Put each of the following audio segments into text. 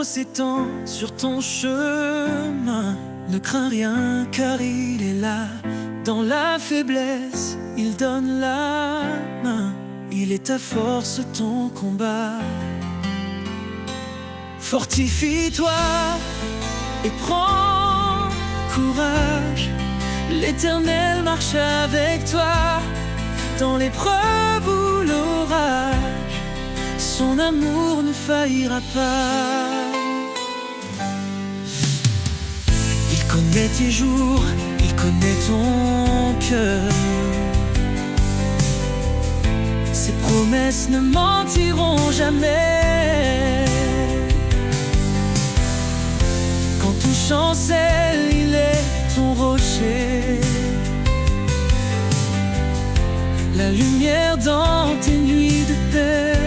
l'ombre s'étend sur ton chemin. Ne crains rien car il est là. Dans la faiblesse, il donne la main. Il est ta force, ton combat. Fortifie-toi et prends courage. L'Éternel marche avec toi dans l'épreuve ou l'orage. Son amour ne faillira pas. Il connaît tes jours, il connaît ton cœur. Ses promesses ne mentiront jamais. Quand tout chancelle, il est ton rocher. La lumière dans tes nuits de paix.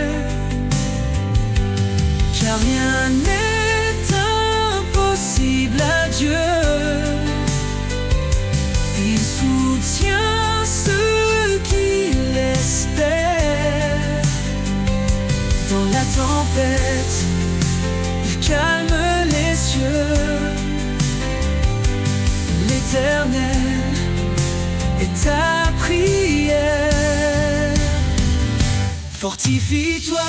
Car rien n'est impossible à Dieu. Il soutient ceux qui l'espèrent. Dans la tempête, il calme les cieux. L'Éternel est ta prière. Fortifie-toi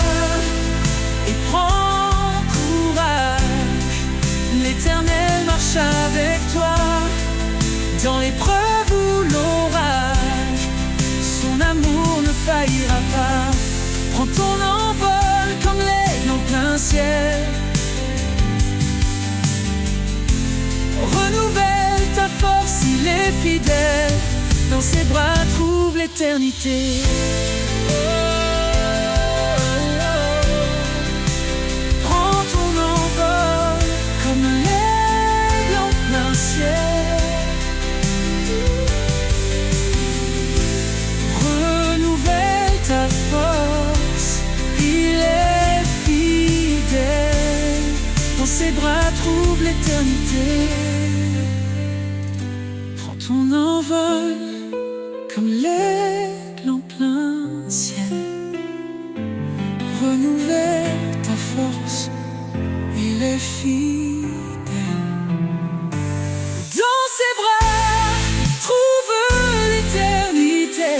et prends courage. L'Éternel marche avec toi dans l'épreuve ou l'orage. Son amour ne faillira pas. Prends ton envol comme l'aigle en plein ciel. Renouvelle ta force, il est fidèle. Dans ses bras trouve l'éternité. Prends ton envol comme l'aigle en plein ciel. Renouvelle ta force, il est fidèle. Dans ses bras trouve l'éternité. Prends ton envol comme l'aigle en plein ciel. Renouvelle ta force, il est fidèle. Dans ses bras, trouve l'éternité.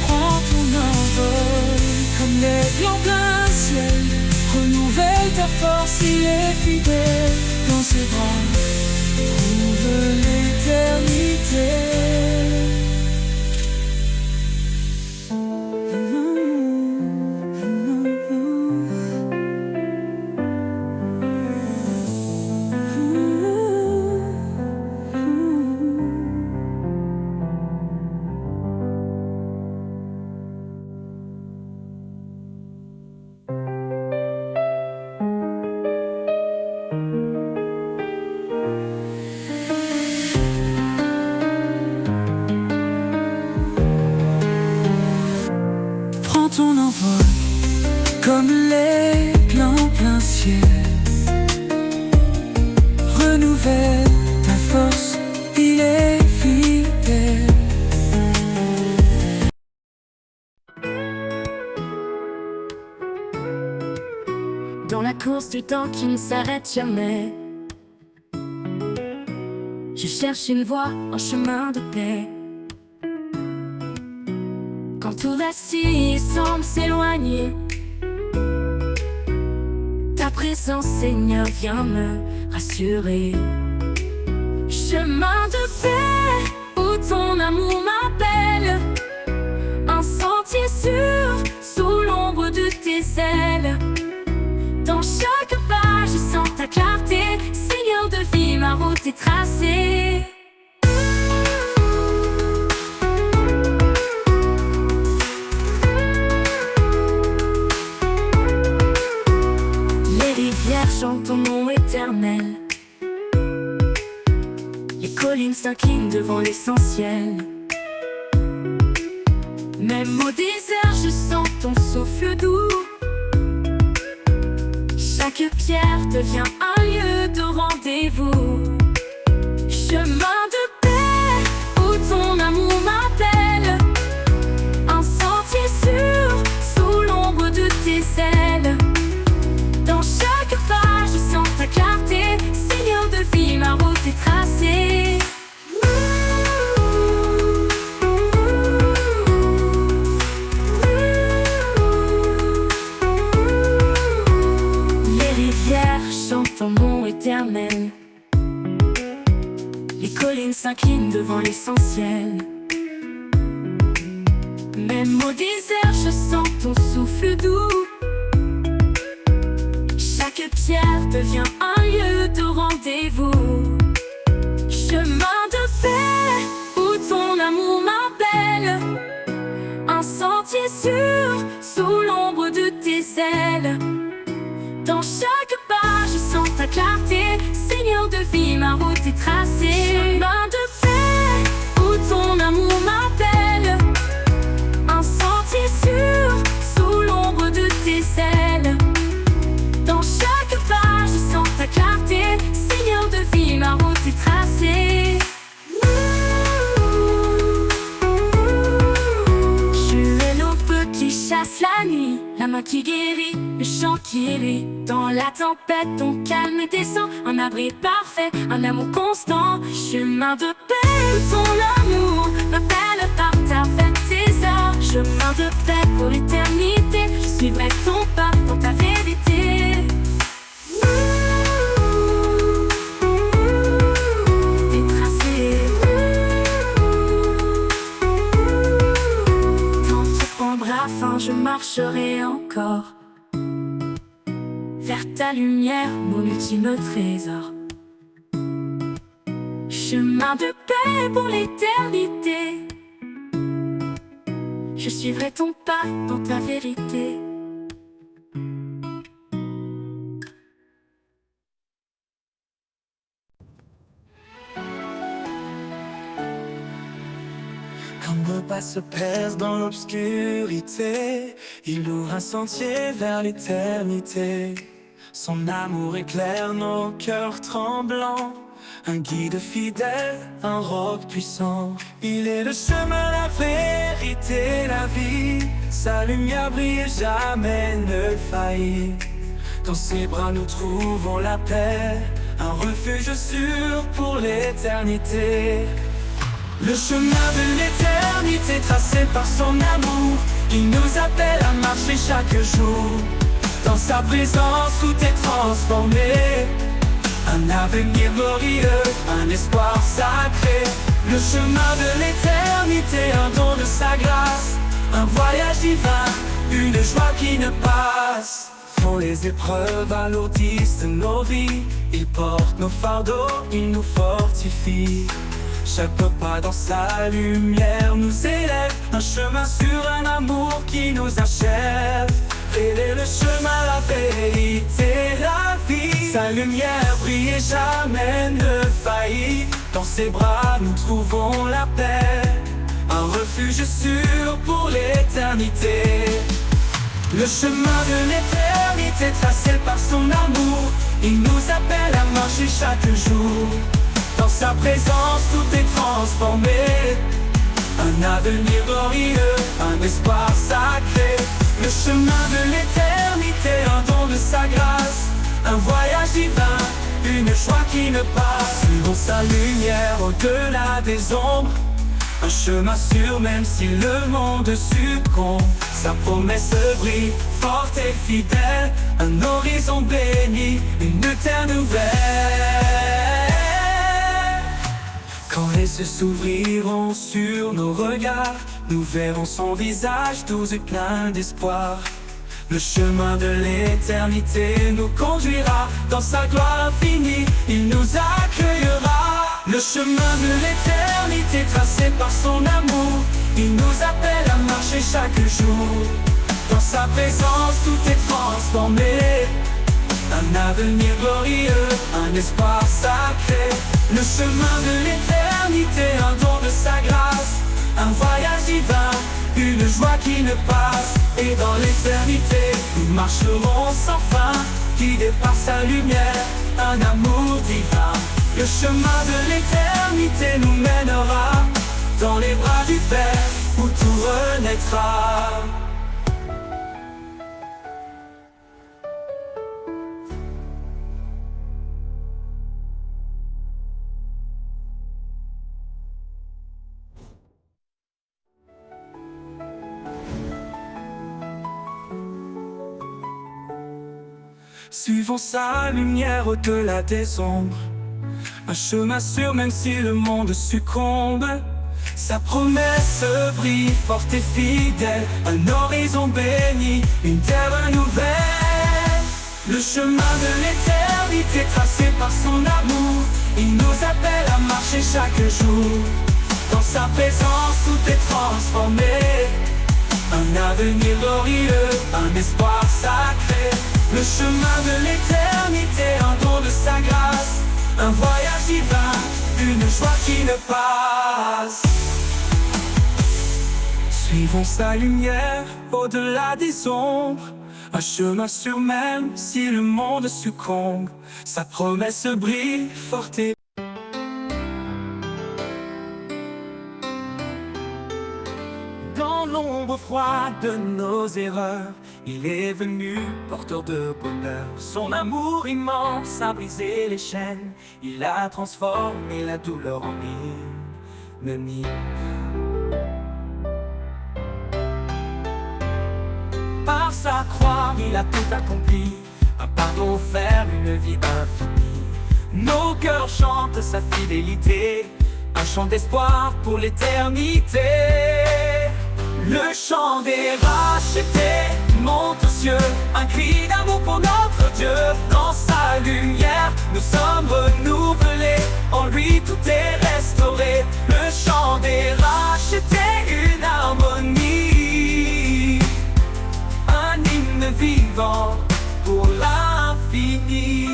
Prends ton envol comme l'aigle en plein ciel. Renouvelle ta force, il est fidèle. Dans ses bras, trouve l'éternité. Prends ton envol comme l'aigle en plein ciel. Renouvelle ta force, il est fidèle. Dans la course du temps qui ne s'arrête jamais, je cherche une voie, un chemin de paix. Quand tout vacille et semble s'éloigner, ta présence, Seigneur, vient me rassurer. Chemin de paix où ton amour m'appelle, un sentier sûr sous l'ombre de tes ailes. Dans chaque pas, je sens ta clarté, Seigneur de vie, ma route est tracée. Chante ton nom éternel. Les collines s'inclinent devant l'essentiel. Même au désert, je sens ton souffle doux. Chaque pierre devient un lieu de rendez-vous. Chemin de paix où ton amour m'appelle, s'incline devant l'essentiel. Même au désert, je sens ton souffle doux. Chaque pierre devient un lieu de rendez-vous. Chemin de paix, où ton amour m'appelle. Un sentier sûr, sous l'ombre de tes ailes. Dans chaque pas, je sens ta clarté. Seigneur de vie, ma route est tracée. Chemin de paix, où ton amour m'appelle. Un sentier sûr, sous l'ombre de tes ailes. Dans chaque pas, je sens ta clarté. Seigneur de vie, ma route est tracée. Je es l'aube qui chasse la nuit, la main qui guérit, le chant qui élit. Dans la tempête, ton calme descend. Un abri parfait, un amour constant. Chemin de paix, où ton amour m'appelle par ta fête tes heures. Chemin de paix pour l'éternité, je suivrai ton pas dans ta vérité. T'es tracé. Quand tu prendras fin, je marcherai encore vers ta lumière, mon ultime trésor. Chemin de paix pour l'éternité, je suivrai ton pas dans ta vérité. Quand nos pas se perdent dans l'obscurité, il ouvre un sentier vers l'éternité. Son amour éclaire nos cœurs tremblants, un guide fidèle, un roc puissant. Il est le chemin, la vérité, la vie. Sa lumière brille et jamais ne faillit. Dans ses bras nous trouvons la paix, un refuge sûr pour l'éternité. Le chemin de l'éternité tracé par son amour, il nous appelle à marcher chaque jour. Dans sa présence tout est transformé, un avenir glorieux, un espoir sacré. Le chemin de l'éternité, un don de sa grâce, un voyage divin, une joie qui ne passe. Quand les épreuves alourdissent nos vies, il porte nos fardeaux, il nous fortifie. Chaque pas dans sa lumière nous élève, un chemin sur un amour qui nous achève. Il est le chemin, la vérité, la vie. Sa lumière brille et jamais ne faillit. Dans ses bras nous trouvons la paix, un refuge sûr pour l'éternité. Le chemin de l'éternité tracé par son amour, il nous appelle à marcher chaque jour. Dans sa présence tout est transformé, un avenir glorieux, un espoir sacré. Le chemin de l'éternité, un don de sa grâce, un voyage divin, une joie qui ne passe. Suivons sa lumière au-delà des ombres, un chemin sûr même si le monde succombe. Sa promesse brille, forte et fidèle, un horizon béni, une terre nouvelle. Quand les cieux s'ouvriront sur nos regards, nous verrons son visage doux et plein d'espoir. Le chemin de l'éternité nous conduira dans sa gloire infinie, il nous accueillera. Le chemin de l'éternité tracé par son amour, il nous appelle à marcher chaque jour. Dans sa présence tout est transformé, un avenir glorieux, un espoir sacré. Le chemin de l'éternité, un don de sa grâce, un voyage divin, une joie qui ne passe. Et dans l'éternité, nous marcherons sans fin, guidés par sa lumière, un amour divin. Le chemin de l'éternité nous mènera dans les bras du Père, où tout renaîtra. Suivons sa lumière au-delà des ombres, Un chemin sûr même si le monde succombe. Sa promesse brille forte et fidèle. Un horizon béni, une terre nouvelle. Le chemin de l'éternité tracé par son amour. Il nous appelle à marcher chaque jour. Dans sa présence tout est transformé. Un avenir glorieux, un espoir sacré. Le chemin de l'éternité, un don de sa grâce. Un voyage divin, une joie qui ne passe. Suivons sa lumière au-delà des ombres. Un chemin sûr même si le monde succombe. Sa promesse brille forte et dans l'ombre froide de nos erreurs, il est venu porteur de bonheur. Son amour immense a brisé les chaînes. Il a transformé la douleur en hymne. Par sa croix, il a tout accompli. Un pardon offert, une vie infinie. Nos cœurs chantent sa fidélité. Un chant d'espoir pour l'éternité. Le chant des rachetés monte aux cieux. Un cri d'amour pour notre Dieu. Dans sa lumière, nous sommes renouvelés. En lui tout est restauré. Le chant des rachetés, une harmonie. Un hymne vivant pour l'infini.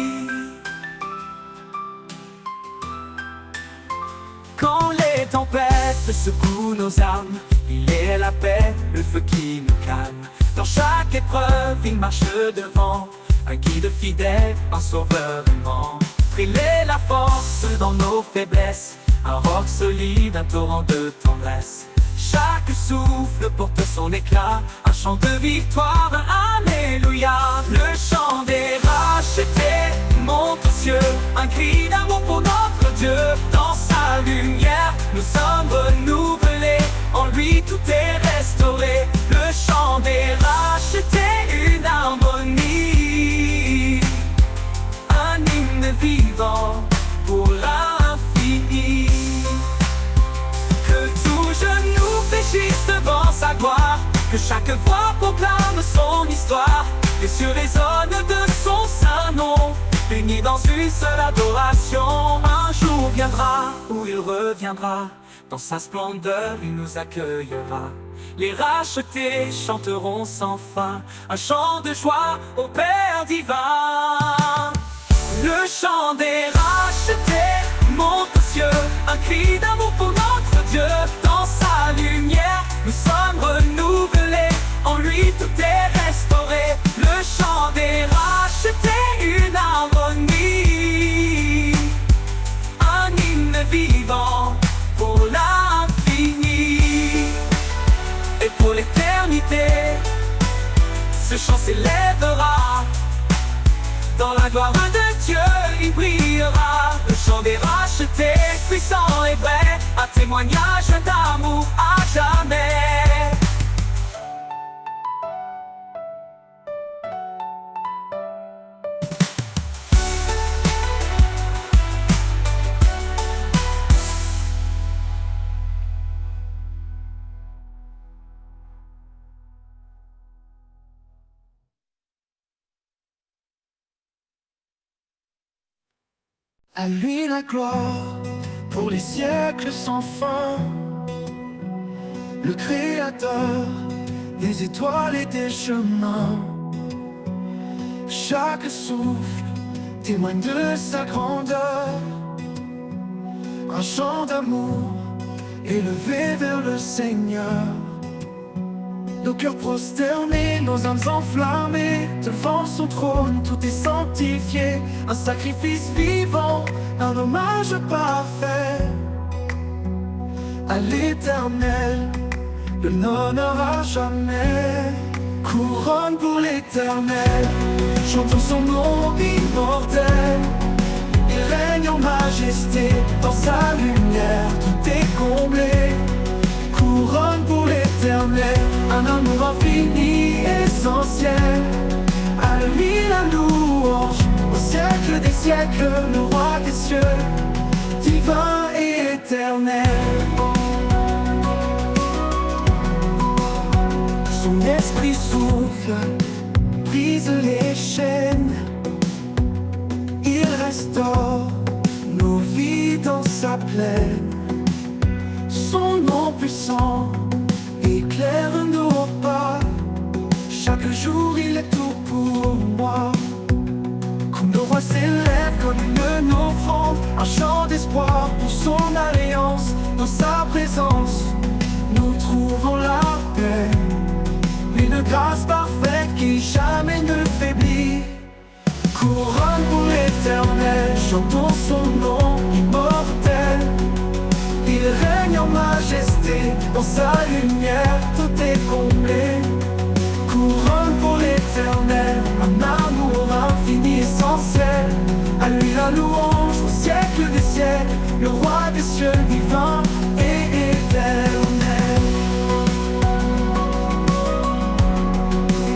Quand les tempêtes secouent nos âmes, il est la paix, le feu qui nous calme. Dans chaque épreuve, il marche devant. Un guide fidèle, un sauveur aimant. Il est la force dans nos faiblesses. Un roc solide, un torrent de tendresse. Chaque souffle porte son éclat. Un chant de victoire, un alléluia. Le chant des rachetés monte aux cieux. Un cri d'amour pour notre Dieu. Dans sa lumière, nous sommes renouvelés. En lui tout est restauré. Le chant des rachetés, une harmonie. Un hymne vivant pour l'infini. Que tout genou fléchisse devant sa gloire. Que chaque voix proclame son histoire. Et sur les zones de son saint nom, unis dans une seule adoration. Un jour viendra où il reviendra. Dans sa splendeur, il nous accueillera. Les rachetés chanteront sans fin. Un chant de joie au Père divin. Le chant des rachetés monte aux cieux. Un cri d'amour pour notre Dieu. Dans sa lumière, nous sommes renouvelés. En lui tout est restauré. Le chant des rachetés, une harmonie. Un hymne vivant pour l'infini. Et pour l'éternité, ce chant s'élèvera. Dans la gloire de Dieu, il brillera. Le chant des rachetés, puissant et vrai. Un témoignage d'amour à jamais. À lui la gloire pour les siècles sans fin. Le Créateur des étoiles et des chemins. Chaque souffle témoigne de sa grandeur. Un chant d'amour élevé vers le Seigneur. Nos cœurs prosternés, nos âmes enflammées, devant son trône, tout est sanctifié. Un sacrifice vivant, un hommage parfait à l'Éternel, de l'honneur à jamais. Couronne pour l'Éternel, chantons son nom immortel. Il règne en majesté, dans sa lumière, tout est comblé. Couronne pour l'Éternel, un amour infini, essentiel. À lui la louange, au siècle des siècles, le roi des cieux. divin et éternel. Son esprit souffle, brise les chaînes. Il restaure nos vies dans sa plaine. Son nom puissant éclaire nos pas. Chaque jour il est tout pour moi. Comme nos voix s'élèvent comme une offrande, un chant d'espoir pour son alliance. Dans sa présence, nous trouvons la paix, une grâce parfaite qui jamais ne faiblit. Couronne pour l'éternel, chantons son nom immortel. Il règne en majesté, dans sa lumière tout est comblé. Couronne pour l'éternel, un amour infini sans cesse. À lui la louange au siècle des siècles, le roi des cieux divin et éternel.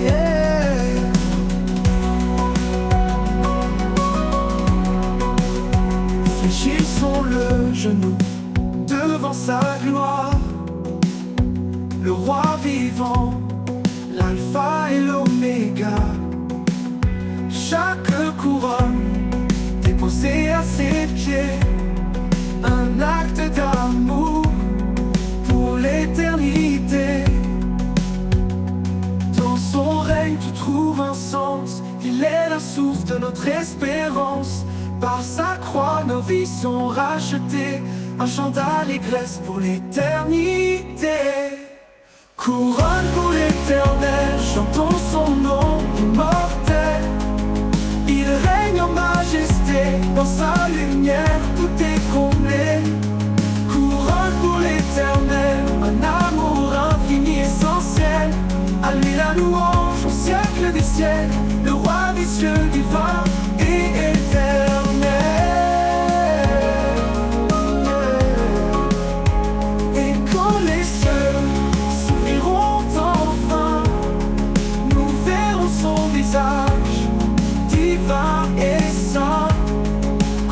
Yeah. Fléchissons le genou devant sa gloire, le roi vivant, l'alpha et l'oméga. Chaque couronne déposée à ses pieds, un acte d'amour pour l'éternité. Dans son règne tout trouve un sens, il est la source de notre espérance. Par sa croix nos vies sont rachetées, un chant d'allégresse pour l'éternité. Couronne pour l'éternel, chantons son nom immortel. Il règne en majesté, dans sa lumière tout est comblé. Couronne pour l'éternel, un amour infini essentiel. À lui la louange au siècle des siècles, le roi des cieux divin et éternel. Et quand les cieux s'ouvriront enfin, nous verrons son visage divin et saint.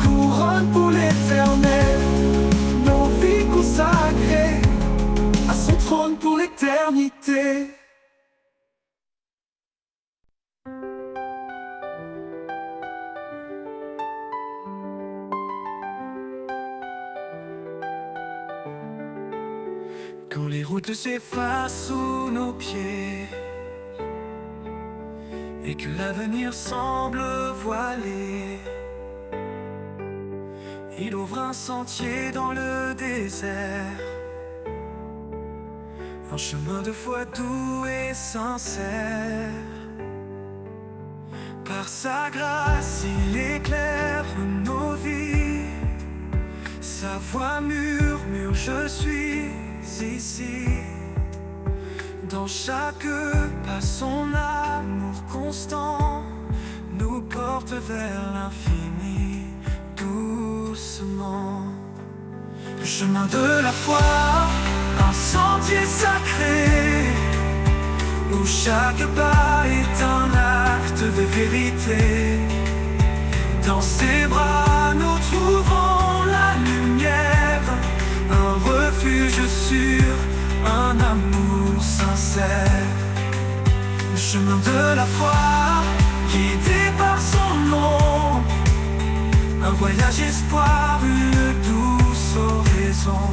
Couronne pour l'éternel, nos vies consacrées à son trône pour l'éternité. Quand les routes s'effacent sous nos pieds et que l'avenir semble voilé, il ouvre un sentier dans le désert, un chemin de foi doux et sincère. Par sa grâce, il éclaire nos vies. Sa voix murmure, je suis ici. Dans chaque pas, son amour constant nous porte vers l'infini doucement. Le chemin de la foi, un sentier sacré, où chaque pas est un acte de vérité. Dans ses bras nous trouvons la lumière, un refuge sûr, un amour sincère. Le chemin de la foi, guidé par son nom, un voyage espoir, une douce oraison.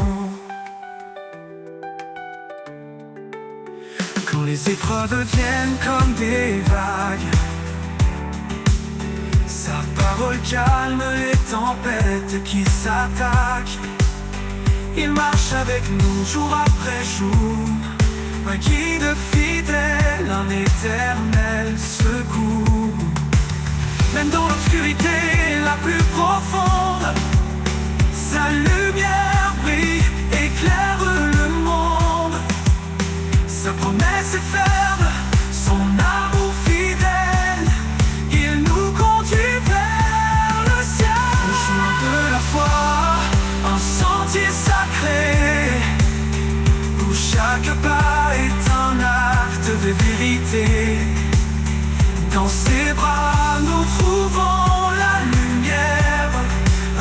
Quand les épreuves viennent comme des vagues, sa parole calme les tempêtes qui s'attaquent. Il marche avec nous jour après jour, un guide fidèle, un éternel secours. Même dans l'obscurité la plus profonde, sa lumière brille, éclaire le monde. Sa promesse est ferme, son amour fidèle, il nous conduit vers le ciel. Le chemin de la foi, un sentier sacré, où chaque pas est un acte de vérité. Dans ses bras nous trouvons la lumière,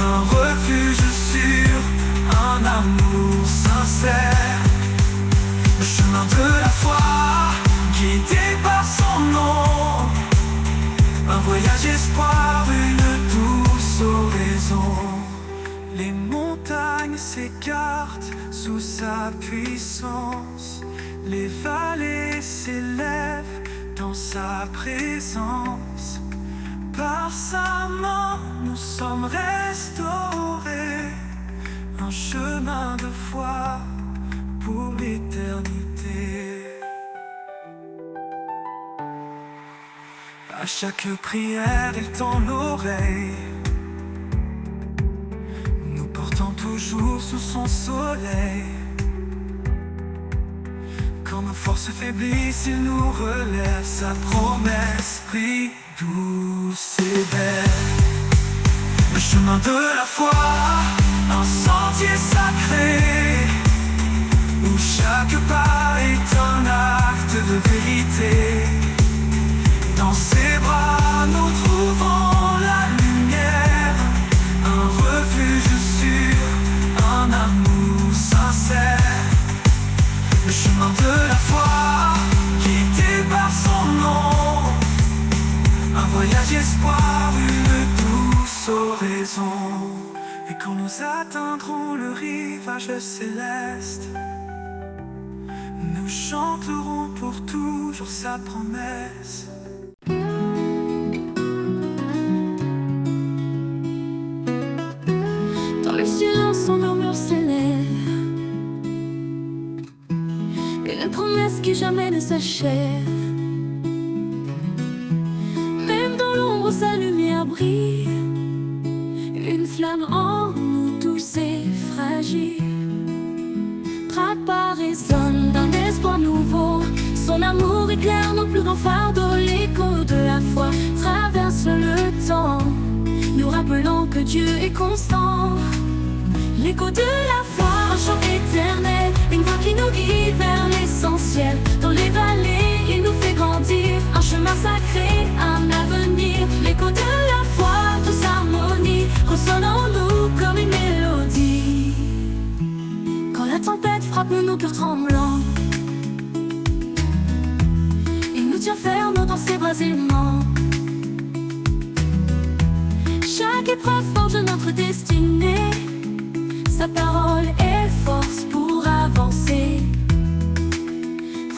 un refuge sûr, foi, guidé par son nom. Un voyage espoir, une douce oraison. Les montagnes s'écartent sous sa puissance, les vallées s'élèvent dans sa présence. Par sa main, nous sommes restaurés, un chemin de foi pour l'éternité. À chaque prière, il tend l'oreille, nous portant toujours sous son soleil. Quand nos forces faiblissent, il nous relève, sa promesse brille douce et belle. Le chemin de la foi, un sentier sacré, où chaque pas est un acte de vérité. Dans ses bras, nous trouvons la lumière, un refuge sûr, un amour sincère. Le chemin de la foi, guidé par son nom, un voyage espoir, une douce oraison. Et quand nous atteindrons le rivage céleste, nous chanterons pour toujours sa promesse. Dans le silence, son murmure s'élève, une promesse qui jamais ne s'achève. Même dans l'ombre, sa lumière brille, une flamme en nous douce et fragile. Pas résonne d'un espoir nouveau, son amour éclaire nos plus grands fardeaux. L'écho de la foi traverse le temps, nous rappelant que Dieu est constant. L'écho de la foi, un chant éternel, une voix qui nous guide vers l'essentiel. Dans les vallées, il nous fait grandir, un chemin sacré, un avenir. L'écho de la foi, douce harmonie, ressonne en nous comme une mélodie. Quand la tempête frappe nos cœurs tremblants, il nous tient ferme dans ses bras aimants. Chaque épreuve forge notre destinée, sa parole est force pour avancer.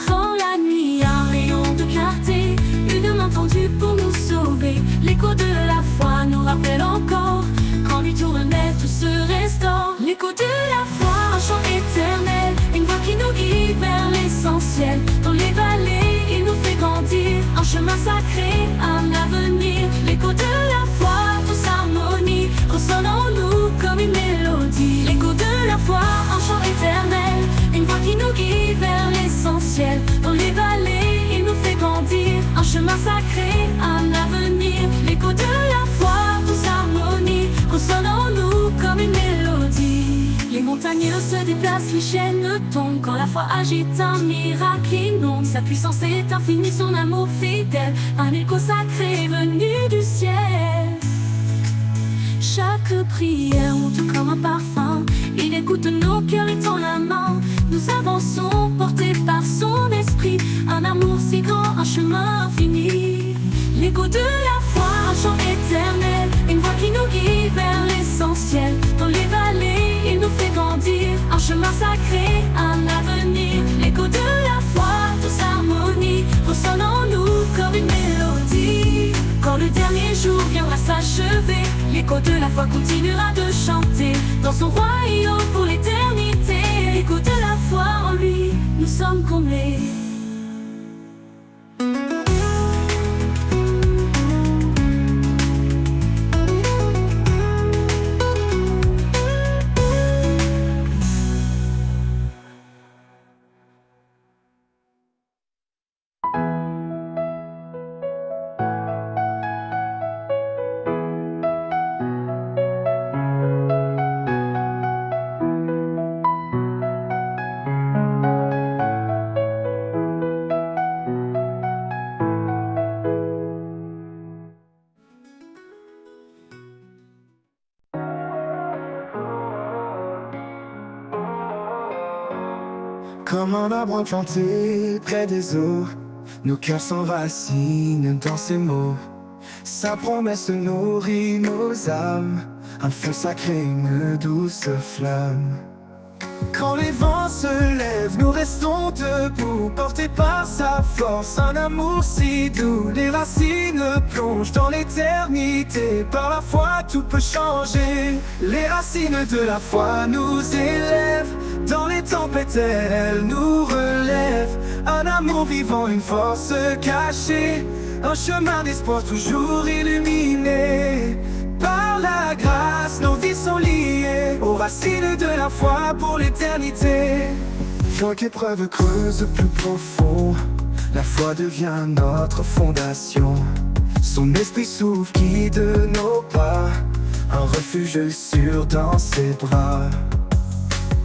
Dans la nuit, un rayon de clarté, une main tendue pour nous sauver. L'écho de la foi nous rappelle encore, quand lui tournait tout se restaure. L'écho de la foi, un chant éternel, une voix qui nous guide vers l'essentiel. Dans les vallées, il nous fait grandir, un chemin sacré, un avenir. L'écho de la foi, douce harmonie, ressonne en nous comme une mélodie. L'écho de la foi, un chant éternel, une voix qui nous guide vers l'essentiel. Dans les vallées, il nous fait grandir, un chemin sacré, un avenir. L'écho de la foi, douce harmonie, ressonne en nous comme une mélodie. Les montagnes se déplacent, les chaînes tombent, quand la foi agite un miracle inonde. Sa puissance est infinie, son amour fidèle, un écho sacré venu du ciel. Chaque prière monte comme un parfum, il écoute nos cœurs et tend la main. Nous avançons portés par son esprit, un amour si grand, un chemin infini. L'écho de la foi, un chant éternel, une voix qui nous guide vers l'essentiel. Dans les vallées, il nous fait grandir, un chemin sacré, un avenir. L'écho de la foi, douce harmonie, ressonne en nous comme une mélodie. Quand le dernier jour viendra s'achever, l'écho de la foi continuera de chanter dans son royaume pour l'éternité. L'écho de la foi, en lui, nous sommes comblés. Comme un arbre planté près des eaux, nos cœurs s'enracinent dans ses mots. Sa promesse nourrit nos âmes, un feu sacré, une douce flamme. Quand les vents se lèvent, nous restons debout, portés par sa force, un amour si doux. Les racines plongent dans l'éternité, par la foi tout peut changer. Les racines de la foi nous élèvent, dans les tempêtes elles nous relèvent. Un amour vivant, une force cachée, un chemin d'espoir toujours illuminé. Par la grâce, nos vies sont liées aux racines de la foi pour l'éternité. Chaque épreuve creuse plus profond, la foi devient notre fondation. Son esprit souffle, guide nos pas, un refuge sûr dans ses bras.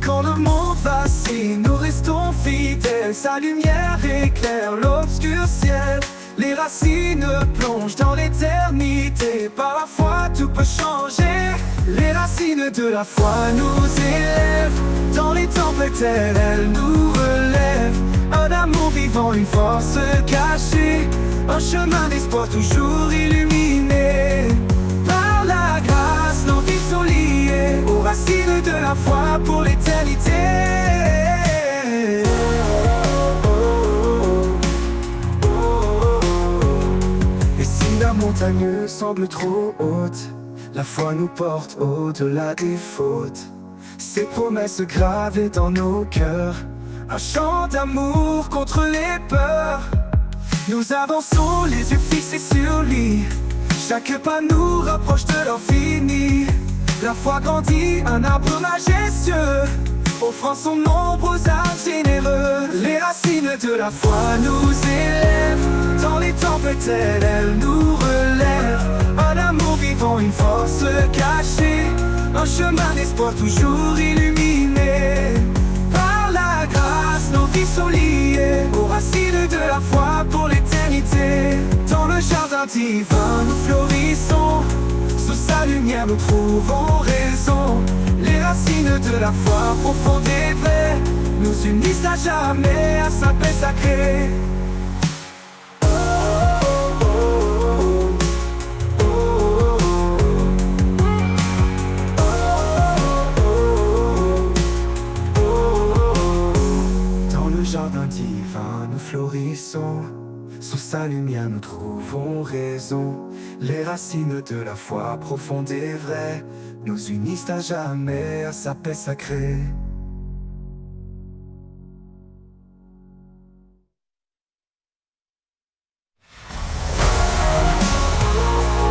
Quand le monde vacille, nous restons fidèles, sa lumière éclaire l'obscur ciel. Les racines plongent dans l'éternité, par la foi tout peut changer. Les racines de la foi nous élèvent, dans les tempêtes elles nous relèvent. Un amour vivant, une force cachée, un chemin d'espoir toujours illuminé. Par la grâce, nos vies sont liées aux racines de la foi pour l'éternité. La montagne semble trop haute, la foi nous porte au-delà des fautes. Ses promesses gravées dans nos cœurs, un chant d'amour contre les peurs. Nous avançons les yeux fixés sur lui, chaque pas nous rapproche de l'infini. La foi grandit, un arbre majestueux, offrant son ombre aux arbres généreux. Les racines de la foi nous élèvent, dans les tempêtes elles nous relèvent. Un amour vivant, une force cachée, un chemin d'espoir toujours illuminé. Par la grâce, nos vies sont liées aux racines de la foi pour l'éternité. Dans le jardin divin nous florissons, sous sa lumière nous trouvons raison. Les racines de la foi profonde et vraie nous unissent à jamais à sa paix sacrée. Dans le jardin divin nous florissons, sous sa lumière nous trouvons raison. Les racines de la foi profonde et vraie nous unissent à jamais à sa paix sacrée.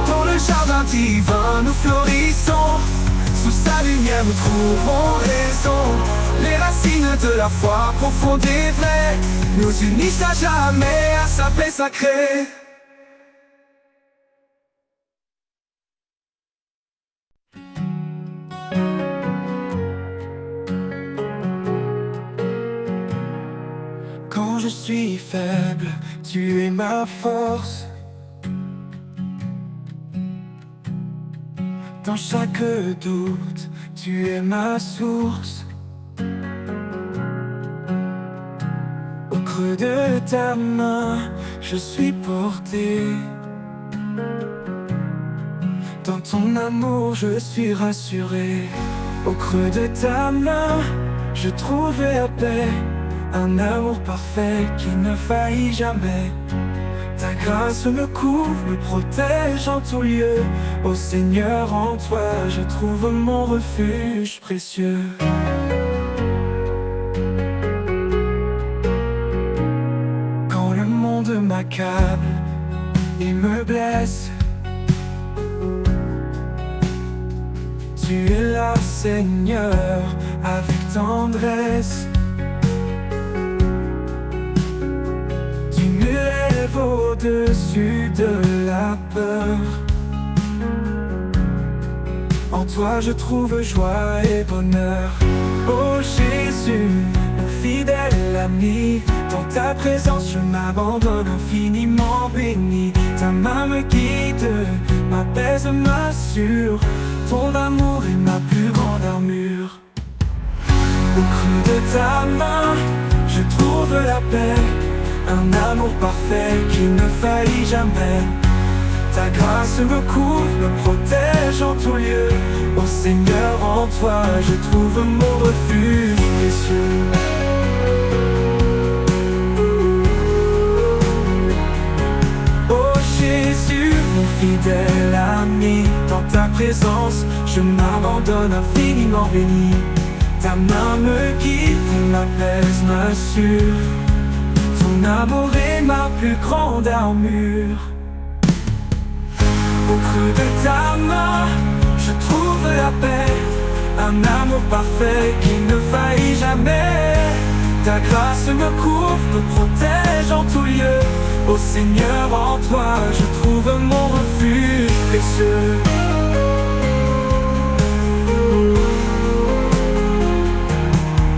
Dans le jardin divin nous florissons, sous sa lumière nous trouvons raison. Les racines de la foi profonde et vraie nous unissent à jamais à sa paix sacrée. Quand je suis faible, tu es ma force. Dans chaque doute, tu es ma source. Au creux de ta main, je suis porté. Dans ton amour, je suis rassuré. Au creux de ta main, je trouvais la paix. Un amour parfait qui ne faillit jamais. Ta grâce me couvre, me protège en tout lieu. Ô Seigneur, en toi, je trouve mon refuge précieux. Quand le monde m'accable et me blesse, tu es là, Seigneur, avec tendresse. Au-dessus de la peur, en toi je trouve joie et bonheur. Oh Jésus, mon fidèle ami, dans ta présence je m'abandonne infiniment béni. Ta main me guide, m'apaise, m'assure. Ton amour est ma plus grande armure. Au creux de ta main, je trouve la paix, un amour parfait qui ne faillit jamais. Ta grâce me couvre, me protège en tout lieu. Ô Seigneur, en toi je trouve mon refuge précieux. Ô Jésus, mon fidèle ami, dans ta présence, je m'abandonne infiniment béni. Ta main me guide, m'apaise, m'assure. Ton amour est ma plus grande armure. Au creux de ta main, je trouve la paix, un amour parfait qui ne faillit jamais. Ta grâce me couvre, me protège en tout lieu. Ô Seigneur, en toi, je trouve mon refuge précieux.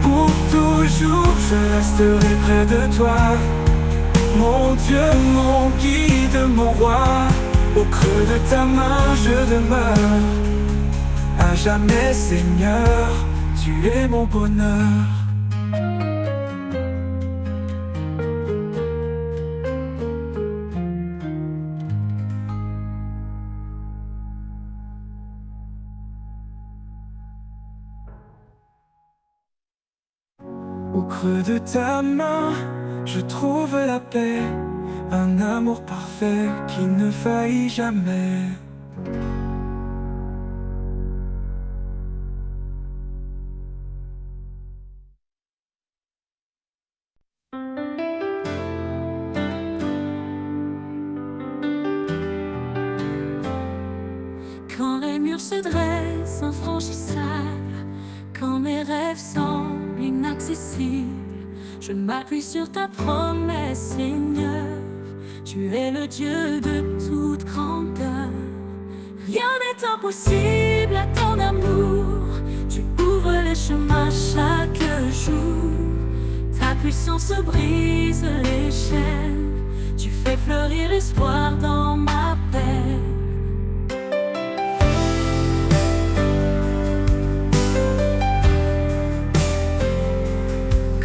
Pour toujours, je resterai près de toi. Mon Dieu, mon guide, mon roi. Au creux de ta main je demeure. À jamais Seigneur, tu es mon bonheur. Au creux de ta main, je trouve la paix, un amour parfait qui ne faillit jamais. Quand les murs se dressent infranchissables, quand mes rêves semblent inaccessibles, je m'appuie sur ta promesse, Seigneur. Tu es le Dieu de toute grandeur. Rien n'est impossible à ton amour. Tu ouvres les chemins chaque jour. Ta puissance brise les chaînes. Tu fais fleurir l'espoir dans ma paix.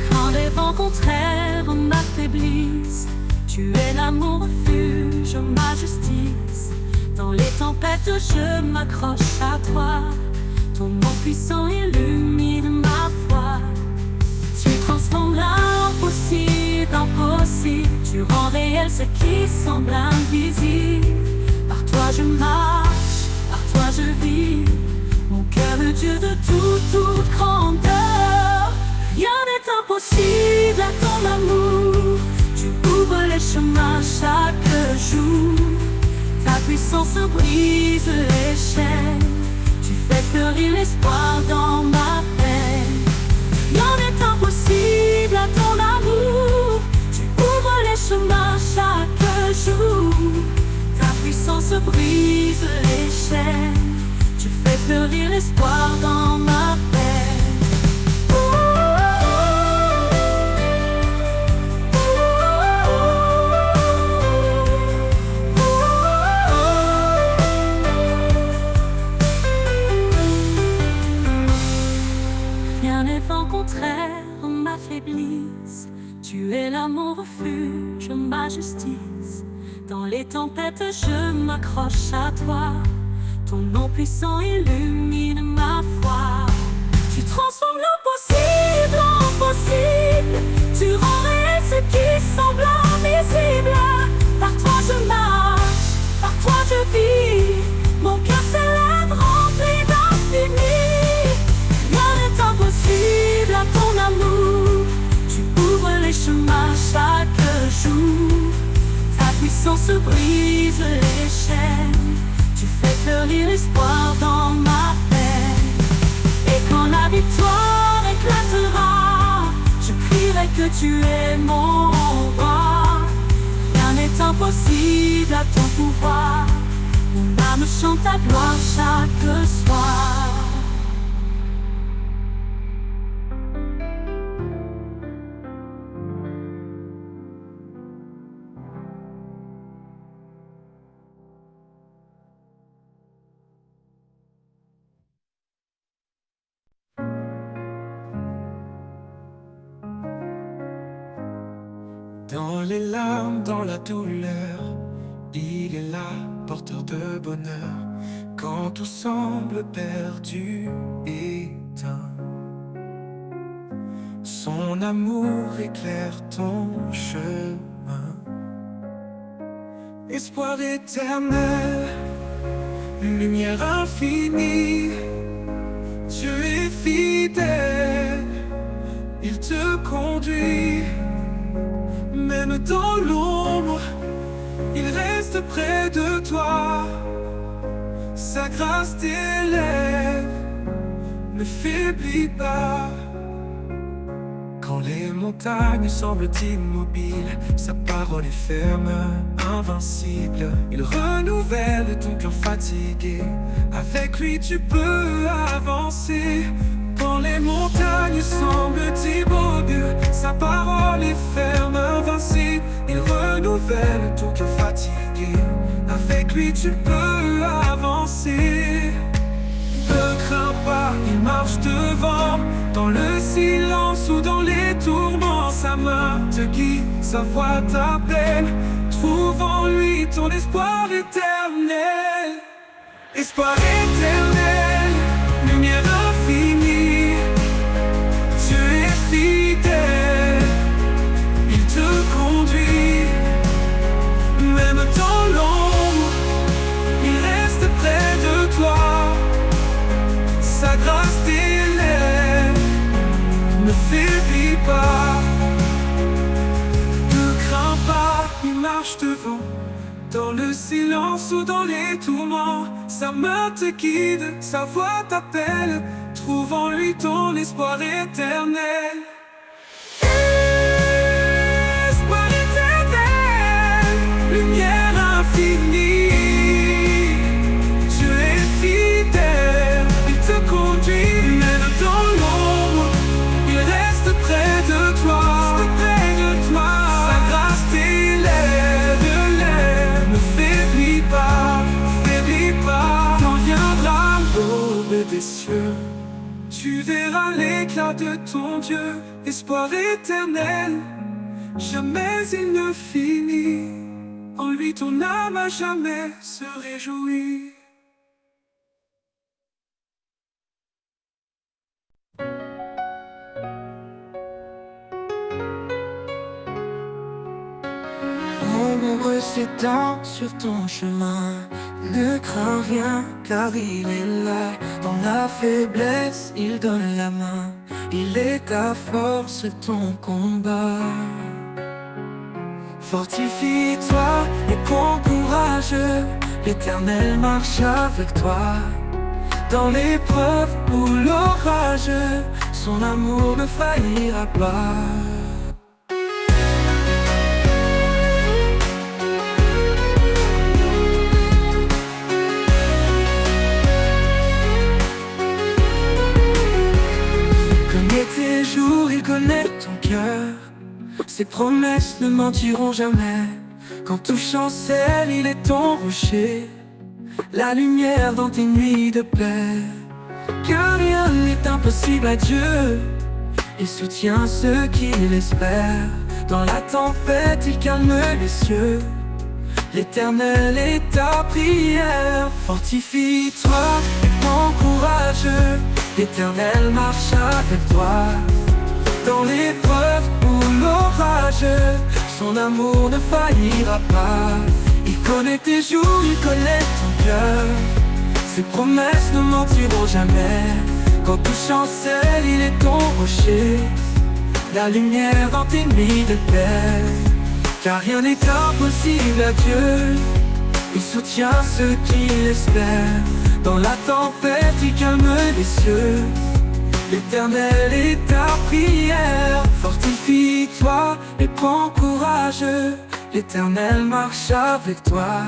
Quand les vents contraires m'affaiblissent, tu es l'amour refuge, ma justice. Dans les tempêtes, je m'accroche à toi. Ton nom puissant illumine ma foi. Tu transformes l'impossible en possible. Tu rends réel ce qui semble invisible. Par toi je marche, par toi je vis. Mon cœur, le Dieu de toute grandeur. Rien n'est impossible à ton amour. Tu ouvres les chemins chaque jour. Ta puissance brise les chaînes. Tu fais fleurir l'espoir dans ma peine. Rien n'est impossible à ton amour. Tu ouvres les chemins chaque jour. Ta puissance brise les chaînes. Tu fais fleurir l'espoir dans ma peine. Contraire m'affaiblisse. Tu es l'amour refuge, ma justice. Dans les tempêtes, je m'accroche à toi. Ton nom puissant illumine ma foi. Tu transformes l'impossible en possible. Tu rends réel ce qui semble invisible. Par toi je marche, par toi je vis. Mon cœur s'élève rempli d'infini. Impossible à ton amour. Tu ouvres les chemins chaque jour. Ta puissance brise les chaînes. Tu fais fleurir l'espoir dans ma peine. Et quand la victoire éclatera, je crierai que tu es mon roi. Rien n'est impossible à ton pouvoir. Mon âme chante ta gloire chaque soir. Dans les larmes, dans la douleur, il est là, porteur de bonheur. Quand tout semble perdu, éteint, son amour éclaire ton chemin. Espoir éternel, lumière infinie, Dieu est fidèle, il te conduit. Même dans l'ombre, il reste près de toi. Sa grâce t'élève, ne faiblis pas. Quand les montagnes semblent immobiles, sa parole est ferme, invincible. Il renouvelle ton cœur fatigué, avec lui tu peux avancer. Quand les montagnes semblent immobiles, sa parole est ferme, invincible. Il renouvelle ton cœur fatigué, avec lui tu peux avancer. Ne crains pas, il marche devant, dans le silence ou dans les tourments. Sa main te guide, sa voix t'appelle. Trouve en lui ton espoir éternel. Espoir éternel, lumière infinie, Dieu est fidèle, il te conduit. Même dans l'ombre, il reste près de toi. Sa grâce t'élève, ne faiblis pas. Ne crains pas, il marche devant, dans le silence ou dans les tourments. Sa main te guide, sa voix t'appelle. Trouve en lui ton espoir éternel. Espoir éternel, lumière infinie, Dieu est fidèle, il te conduit. Même dans l'ombre, il reste près de toi. Sa grâce t'élève, ne faiblis pas, faiblis pas. Quand viendra l'aube des cieux, tu verras l'éclat de ton Dieu. Espoir éternel, jamais il ne finit. En lui ton âme à jamais se réjouit. L'ombre s'étend sur ton chemin. Ne crains rien, car il est là. Dans la faiblesse, il donne la main. Il est ta force, ton combat. Fortifie-toi et prends courage. L'Éternel marche avec toi. Dans l'épreuve ou l'orage, son amour ne faillira pas. Tes jours, il connaît ton cœur. Ses promesses ne mentiront jamais. Quand tout chancelle, il est ton rocher, la lumière dans tes nuits de paix. Car rien n'est impossible à Dieu, il soutient ceux qui l'espèrent. Dans la tempête, il calme les cieux. L'Éternel est ta prière. Fortifie-toi et prends courage. L'Éternel marche avec toi. Dans l'épreuve ou l'orage, son amour ne faillira pas. Il connaît tes jours, il connaît ton cœur. Ses promesses ne mentiront jamais. Quand tout chancelle, il est ton rocher, la lumière dans tes nuits de paix. Car rien n'est impossible à Dieu, il soutient ceux qui l'espèrent. Dans la tempête, il calme les cieux. L'Éternel est ta prière. Fortifie-toi et prends courage. L'Éternel marche avec toi.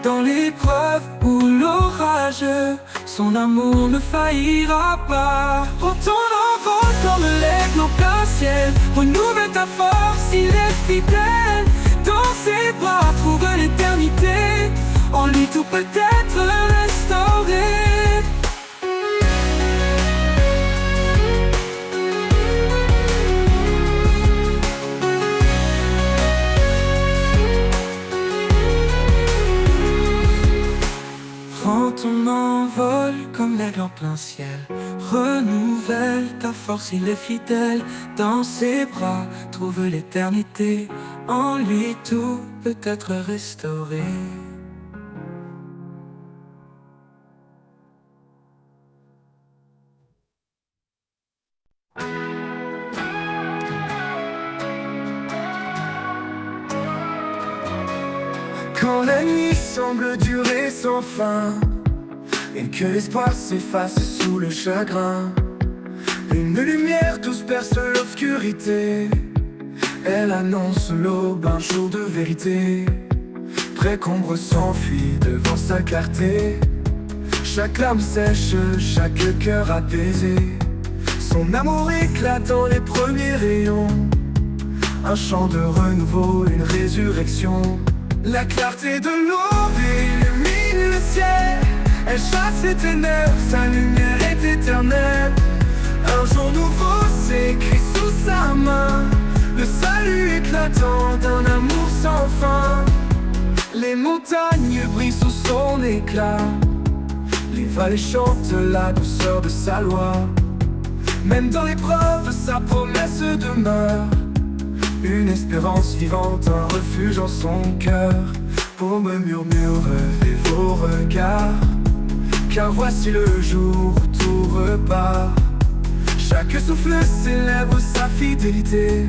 Dans l'épreuve ou l'orage, son amour ne faillira pas. Prends ton envol comme l'aigle en plein ciel. Renouvelle ta force, il est fidèle. Dans ses bras, trouve l'éternité. En lui tout peut être restauré. sa force, il est fidèle. Dans ses bras, trouve l'éternité. En lui, tout peut être restauré. Quand la nuit semble durer sans fin et que l'espoir s'efface sous le chagrin, une lumière douce perce l'obscurité. Elle annonce l'aube, un jour de vérité. Près qu'ombre s'enfuit devant sa clarté. Chaque larme sèche, chaque cœur apaisé. Son amour éclate dans les premiers rayons. Un chant de renouveau, une résurrection. La clarté de l'aube illumine le ciel. Elle chasse les ténèbres, sa lumière est éternelle. Un jour nouveau s'écrit sous sa main. Le salut éclatant d'un amour sans fin. Les montagnes brillent sous son éclat. Les vallées chantent la douceur de sa loi. Même dans l'épreuve, sa promesse demeure. Une espérance vivante, un refuge en son cœur. Pour me murmurer vos regards, car voici le jour où tout repart. Chaque souffle célèbre sa fidélité.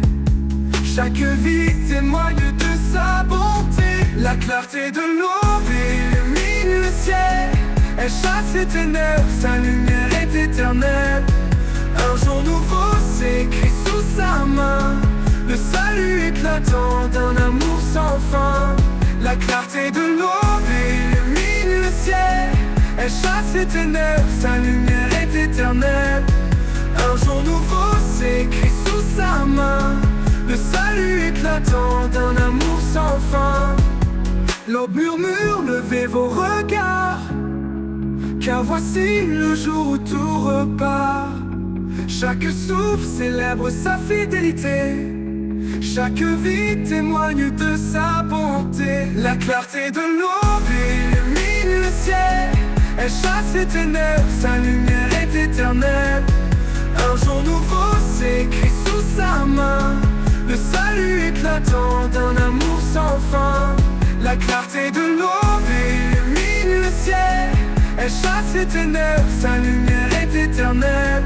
Chaque vie témoigne de sa bonté. La clarté de l'aube illumine le ciel. Elle chasse les ténèbres, sa lumière est éternelle. Un jour nouveau s'écrit sous sa main. Le salut éclatant d'un amour sans fin. La clarté de l'aube illumine le ciel. Elle chasse les ténèbres, sa lumière est éternelle. Un jour nouveau s'écrit sous sa main. Le salut éclatant d'un amour sans fin. L'aube murmure, levez vos regards, car voici le jour où tout repart. Chaque souffle célèbre sa fidélité. Chaque vie témoigne de sa bonté. La clarté de l'aube illumine le ciel. Elle chasse les ténèbres, sa lumière est éternelle. Un jour nouveau s'écrit sous sa main. Le salut éclatant d'un amour sans fin. La clarté de l'aube illumine le ciel. Elle chasse les ténèbres, sa lumière est éternelle.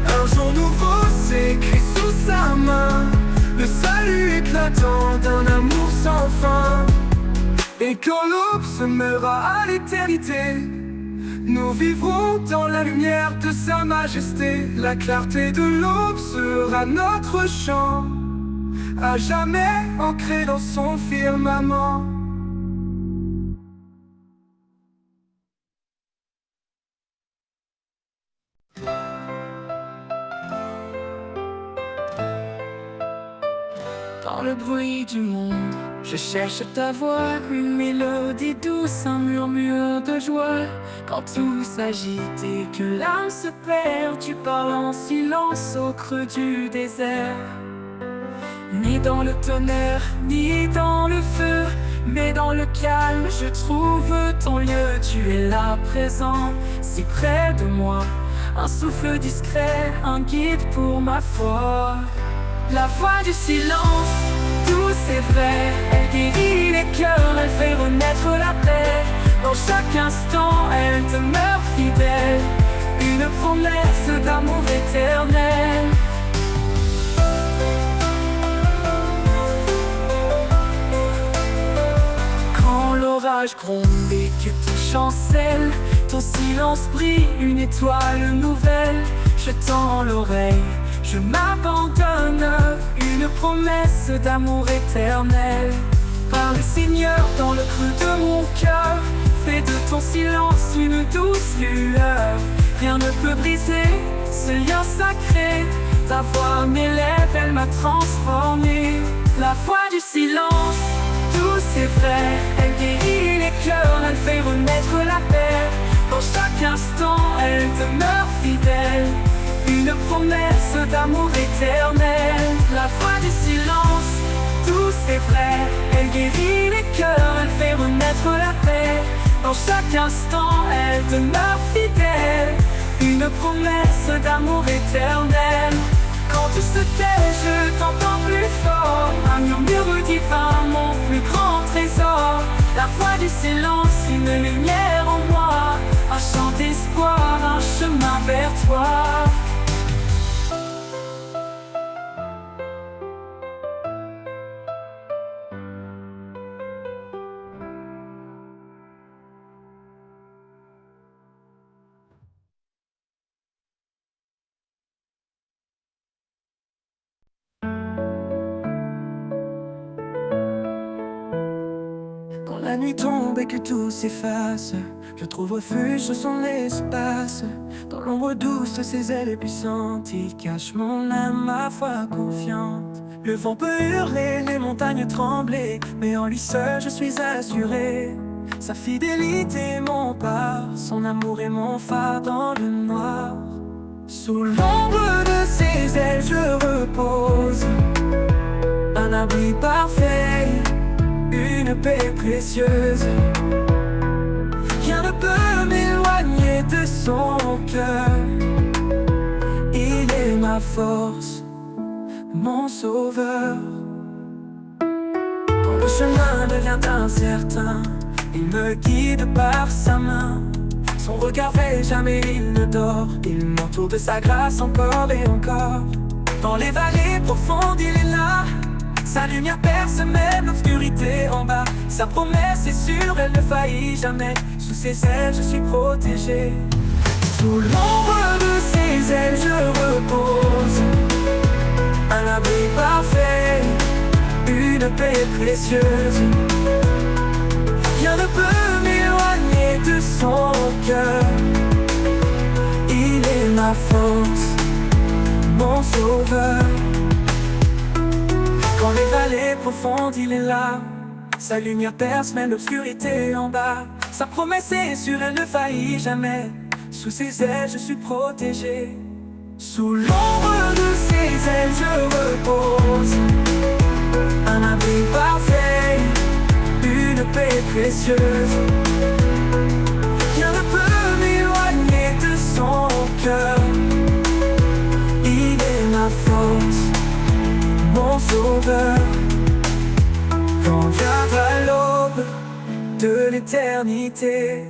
Un jour nouveau s'écrit sous sa main. Le salut éclatant d'un amour sans fin. Et quand l'aube se mêlera à l'éternité, nous vivrons dans la lumière de sa majesté. La clarté de l'aube sera notre chant, à jamais ancré dans son firmament. Dans le bruit du monde, je cherche ta voix. Une mélodie douce, un murmure de joie. Quand tout s'agite et que l'âme se perd, tu parles en silence au creux du désert. Ni dans le tonnerre, ni dans le feu, mais dans le calme, je trouve ton lieu. Tu es là présent, si près de moi. Un souffle discret, un guide pour ma foi. La voix du silence, douce et vraie, elle guérit les cœurs, elle fait renaître la paix. Dans chaque instant, elle demeure fidèle, une promesse d'amour éternel. Quand l'orage gronde et que tout chancelle, ton silence brille, une étoile nouvelle. Je tends l'oreille, je m'abandonne, une promesse d'amour éternel. Parle Seigneur dans le creux de mon cœur, fais de ton silence une douce lueur. Rien ne peut briser ce lien sacré, ta voix m'élève, elle m'a transformé. La voix du silence, douce et vraie, elle guérit les cœurs, elle fait renaître la paix. Dans chaque instant, elle demeure fidèle, une promesse d'amour éternel. La voix du silence, douce et vraie, elle guérit les cœurs, elle fait renaître la paix. Dans chaque instant, elle demeure fidèle, une promesse d'amour éternel. Quand tout se tait, je t'entends plus fort, un murmure divin, mon plus grand trésor. La voix du silence, une lumière en moi, un chant d'espoir, un chemin vers toi. Quand la nuit tombe et que tout s'efface, je trouve refuge sur son espace. Dans l'ombre douce de ses ailes puissantes, il cache mon âme, ma foi confiante. Le vent peut hurler, les montagnes trembler, mais en lui seul je suis assuré. Sa fidélité m'empare, son amour est mon phare dans le noir. Sous l'ombre de ses ailes je repose, un abri parfait, une paix précieuse. Rien ne peut m'éloigner de son cœur. Il est ma force, mon sauveur. Quand le chemin devient incertain, il me guide par sa main. Son regard veille, jamais il ne dort. Il m'entoure de sa grâce encore et encore. Dans les vallées profondes, il est là. Sa lumière perce même l'obscurité en bas. Sa promesse est sûre, elle ne faillit jamais. Sous ses ailes, je suis protégé. Sous l'ombre de ses ailes, je repose, un abri parfait, une paix précieuse. Rien ne peut m'éloigner de son cœur. Il est ma force, mon sauveur. Quand les vallées profondes, il est là. Sa lumière perce même l'obscurité en bas. Sa promesse est sûre, elle ne faillit jamais. Sous ses ailes, je suis protégé. Sous l'ombre de ses ailes, je repose, un abri parfait, une paix précieuse. Rien ne peut m'éloigner de son cœur. Il est ma force, mon sauveur. Quand viendra l'aube de l'éternité,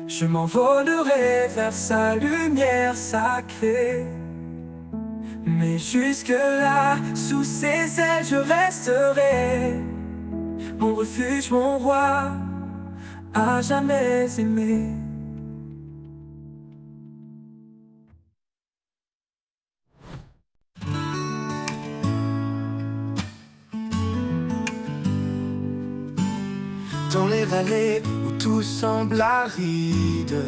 je m'envolerai vers sa lumière sacrée. Mais jusque-là, sous ses ailes, je resterai, mon refuge, mon roi, à jamais aimé. Dans les vallées où tout semble aride,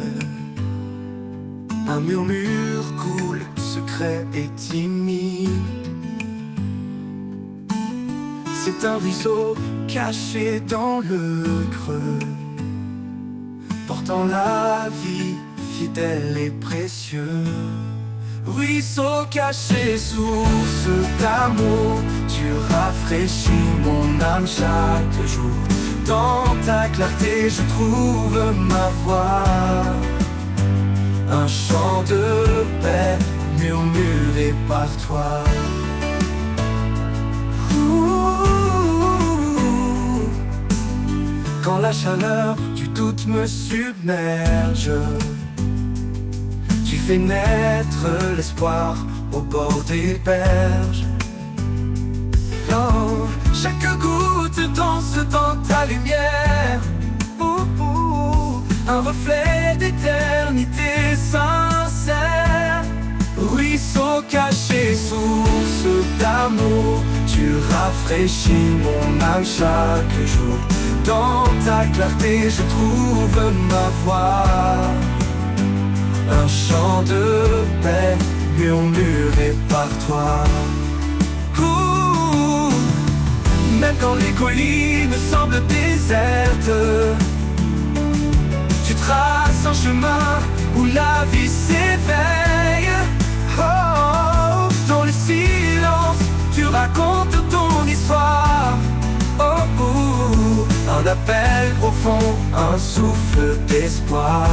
un murmure coule, secret et timide. C'est un ruisseau caché dans le creux, portant la vie, fidèle et précieux. Ruisseau caché, source d'amour, tu rafraîchis mon âme chaque jour. Dans ta clarté je trouve ma voix, un chant de paix murmuré par toi. Quand la chaleur du doute me submerge, tu fais naître l'espoir au bord des berges. Oh, chaque goutte danse dans ta lumière, un reflet d'éternité sincère. Ruisseau caché, source d'amour, tu rafraîchis mon âme chaque jour. Dans ta clarté je trouve ma voix, un chant de paix murmuré par toi. Même quand les collines semblent désertes, tu traces un chemin où la vie s'éveille. Oh, dans le silence, tu racontes ton histoire. Oh, un appel profond, un souffle d'espoir.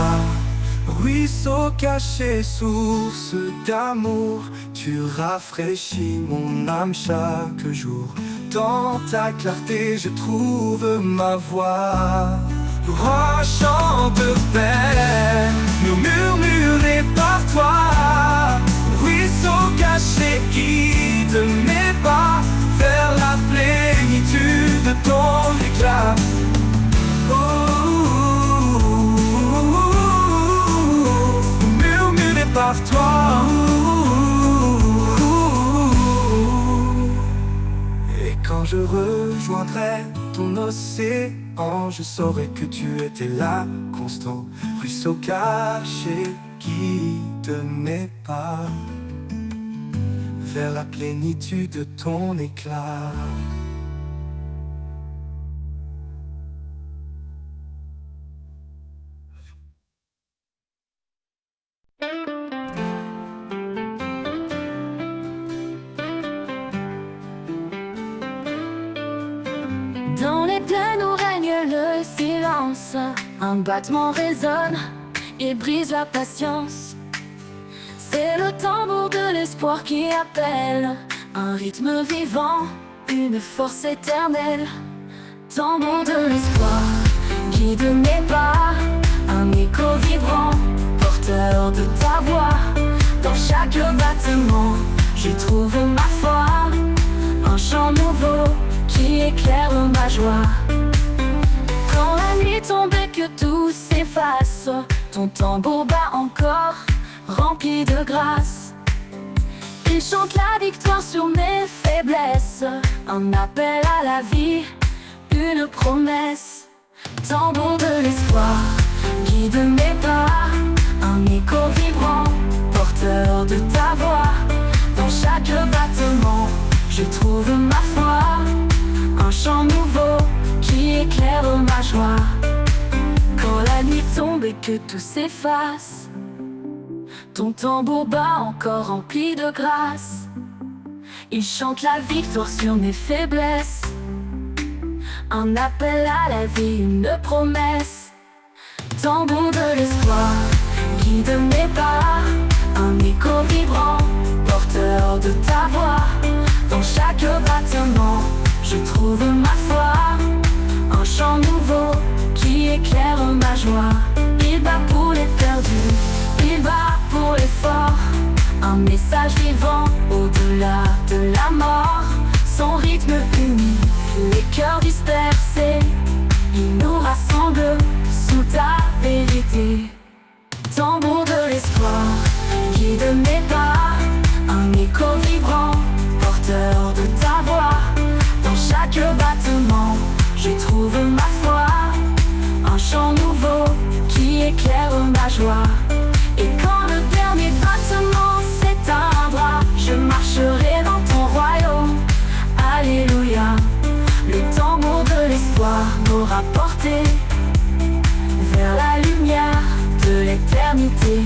Ruisseau caché, source d'amour, tu rafraîchis mon âme chaque jour. Dans ta clarté je trouve ma voix. Roi, chant de paix, nous murmurés par toi. Ruisseau caché, guide mes pas vers la plénitude de ton éclat. Murmuré par toi. Et quand je rejoindrai ton océan, je saurai que tu étais là, constant. Ruisseau caché, guide mes pas vers la plénitude de ton éclat. Dans les plaines où règne le silence, un battement résonne et brise la patience. C'est le tambour de l'espoir qui appelle, un rythme vivant, une force éternelle. Tambour de l'espoir, guide mes pas, un écho vibrant, porteur de ta voix. Dans chaque battement, j'y trouve ma foi, un chant nouveau qui éclaire ma joie. Quand la nuit tombe et que tout s'efface, ton tambour bat encore, rempli de grâce. Il chante la victoire sur mes faiblesses, un appel à la vie, une promesse. Tambour de l'espoir, guide mes pas, un écho vibrant, porteur de ta voix. Dans chaque battement, je trouve ma foi, un chant nouveau qui éclaire ma joie. Quand la nuit tombe et que tout s'efface, ton tambour bat encore rempli de grâce. Il chante la victoire sur mes faiblesses, un appel à la vie, une promesse. Tambour de l'espoir, guide mes pas, un écho vibrant, porteur de ta voix. Dans chaque battement, je trouve ma foi, un chant nouveau qui éclaire ma joie. Il bat pour les perdus, il bat pour les forts, un message vivant au-delà de la mort. Son rythme unit les cœurs dispersés, il nous rassemble sous ta vérité. Tambour de l'espoir, guide mes pas, un écho vibrant, porteur de ta voix. Dans chaque battement, je trouve ma foi, un chant nouveau qui éclaire ma joie. Et quand le dernier battement s'éteindra, je marcherai dans ton royaume. Alléluia. Le tambour de l'espoir m'aura porté vers la lumière de l'éternité.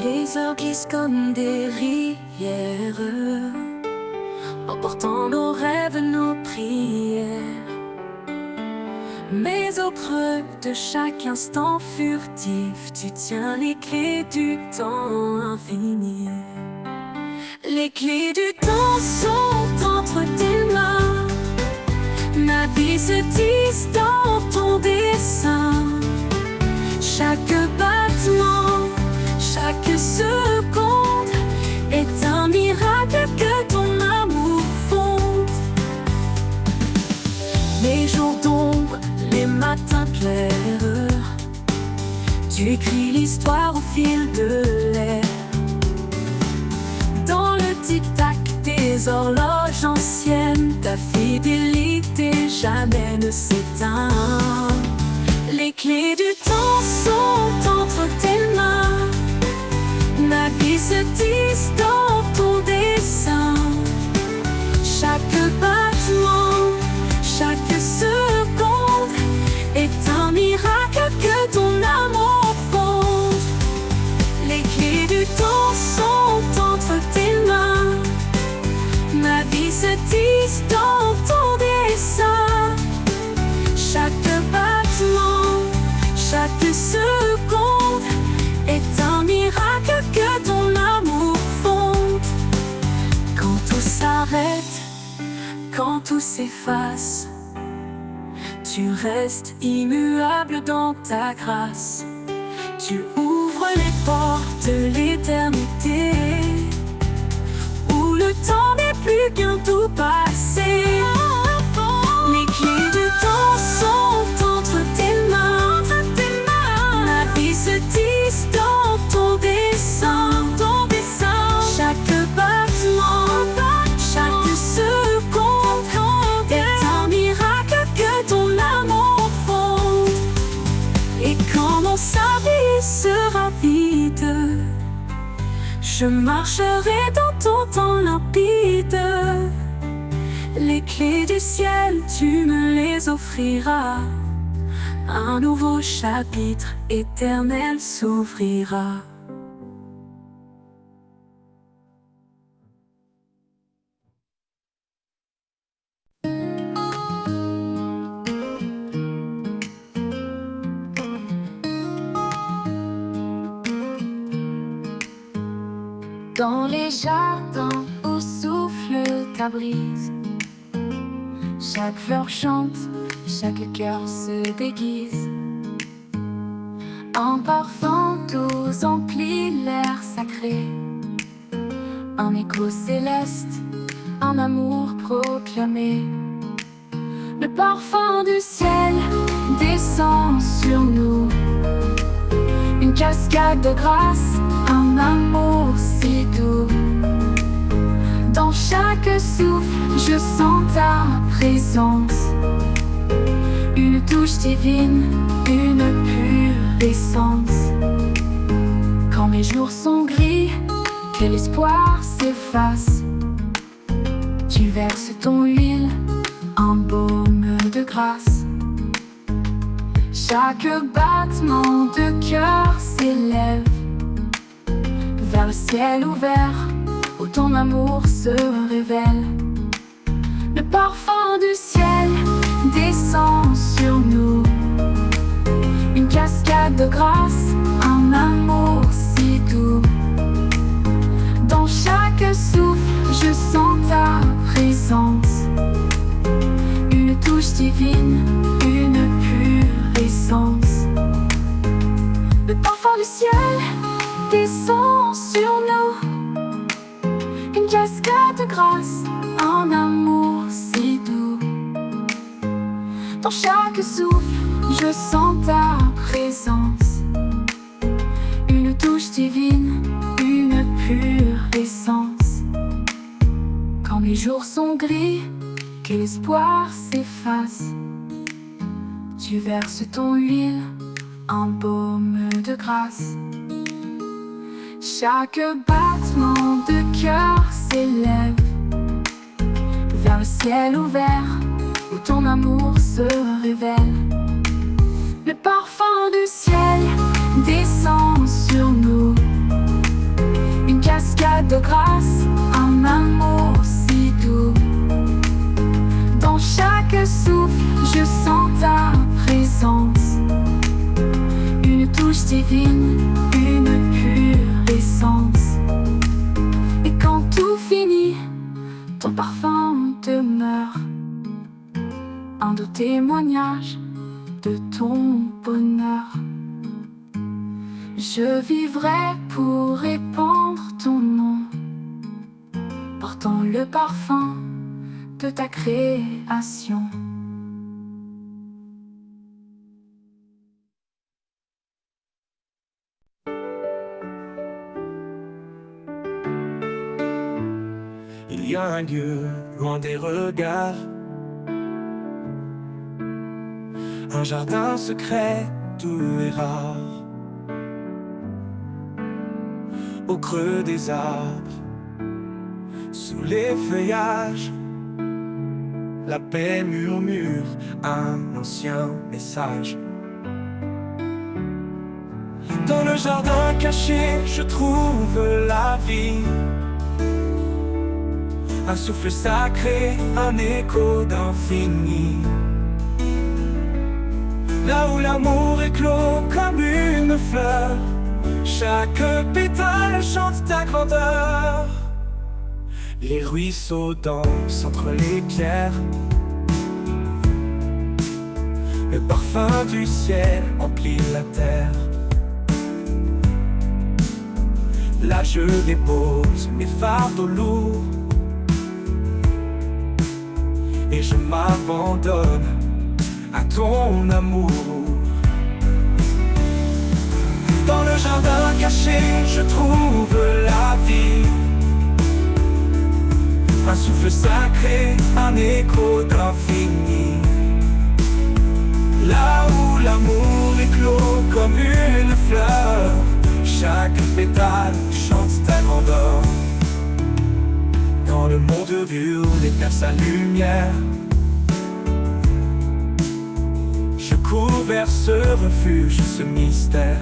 Les heures glissent comme des rivières, emportant nos rêves, nos prières. Mais au creux de chaque instant furtif, tu tiens les clés du temps infini. Les clés du temps sont entre tes mains, ma vie se tisse dans ton dessin. Chaque battement, chaque seconde est un miracle que ton amour fonde. Les jours d'ombre, les matins clairs, tu écris l'histoire au fil de l'air. Dans le tic-tac des horloges anciennes, ta fidélité jamais ne s'éteint. Les clés du temps sont entre tes mains, ma vie se tisse dans ton dessin. Chaque battement, se tisse dans ton dessin. Chaque battement, chaque seconde est un miracle que ton amour fonde. Quand tout s'arrête, quand tout s'efface, tu restes immuable dans ta grâce. Tu ouvres les portes de l'éternité, où le temps n'est plus qu'un tout passé. Les clés du temps sont entre tes mains. La vie se tisse dans ton dessein. Chaque battement, chaque seconde est un miracle que ton amour fonde. Et quand mon sabbat sera vide, je marcherai dans ton temps limpide. Les clés du ciel, tu me les offriras. Un nouveau chapitre éternel s'ouvrira. Dans les jardins où souffle ta brise, chaque fleur chante, chaque cœur se déguise. Un parfum doux emplit l'air sacré, un écho céleste, un amour proclamé. Le parfum du ciel descend sur nous, une cascade de grâce, un amour si doux. Dans chaque souffle, je sens ta présence, une touche divine, une pure essence. Quand mes jours sont gris, que l'espoir s'efface, tu verses ton huile, un baume de grâce. Chaque battement de cœur s'élève vers le ciel ouvert, où ton amour se révèle. Le parfum du ciel descend sur nous, une cascade de grâce, un amour si doux. Dans chaque souffle, je sens ta présence, une touche divine, une pure essence. Le parfum du ciel descend sur nous, une cascade de grâce, un amour si doux. Dans chaque souffle, je sens ta présence, une touche divine, une pure essence. Quand les jours sont gris, que l'espoir s'efface, tu verses ton huile, un baume de grâce. Chaque battement de cœur s'élève vers le ciel ouvert, où ton amour se révèle. Le parfum du ciel descend sur nous, une cascade de grâce, un amour si doux. Dans chaque souffle, je sens ta présence, une touche divine, une pure essence. Et quand tout finit, ton parfum demeure, un doux témoignage de ton bonheur. Je vivrai pour répandre ton nom, portant le parfum de ta création. Il y a un lieu loin des regards, un jardin secret, doux et rare. Au creux des arbres, sous les feuillages, la paix murmure un ancien message. Dans le jardin caché, je trouve la vie, Un souffle sacré, un écho d'infini. Là où l'amour éclot comme une fleur, chaque pétale chante ta grandeur. Les ruisseaux dansent entre les pierres, le parfum du ciel emplit la terre. Là je dépose mes fardeaux lourds et je m'abandonne à ton amour. Dans le jardin caché, je trouve la vie. Un souffle sacré, un écho d'infini. Là où l'amour éclot comme une fleur, chaque pétale chante ta grandeur. Quand le monde hurle et perd sa lumière, je cours vers ce refuge, ce mystère.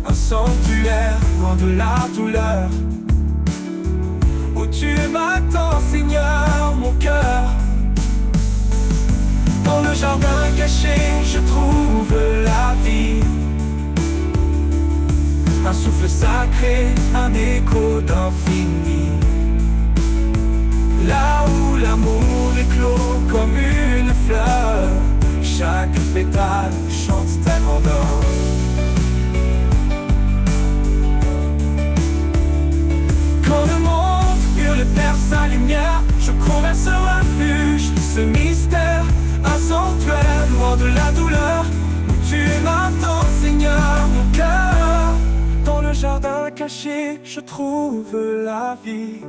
Un sanctuaire loin de la douleur, où tu m'attends, Seigneur, mon cœur. Dans le jardin caché, je trouve la vie. Un souffle sacré, un écho d'infini. Là où l'amour éclot comme une fleur, chaque pétale chante ta grandeur. Quand le monde hurle perd sa lumière, je cours vers ce refuge, ce mystère. Un sanctuaire loin de la douleur, où tu m'attends, Seigneur, mon cœur. Dans le jardin caché, je trouve la vie.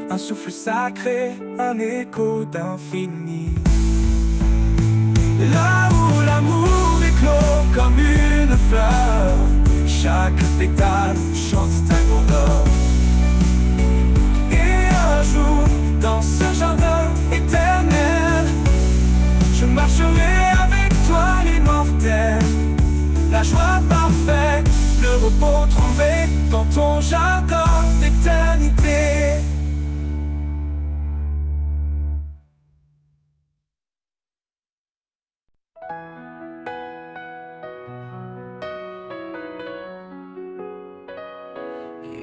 Un souffle sacré, un écho d'infini. Là où l'amour éclot comme une fleur, chaque pétale chante ta grandeur. Et un jour, dans ce jardin éternel, je marcherai avec toi l'immortel. La joie parfaite, le repos trouvé dans ton jardin d'éternité.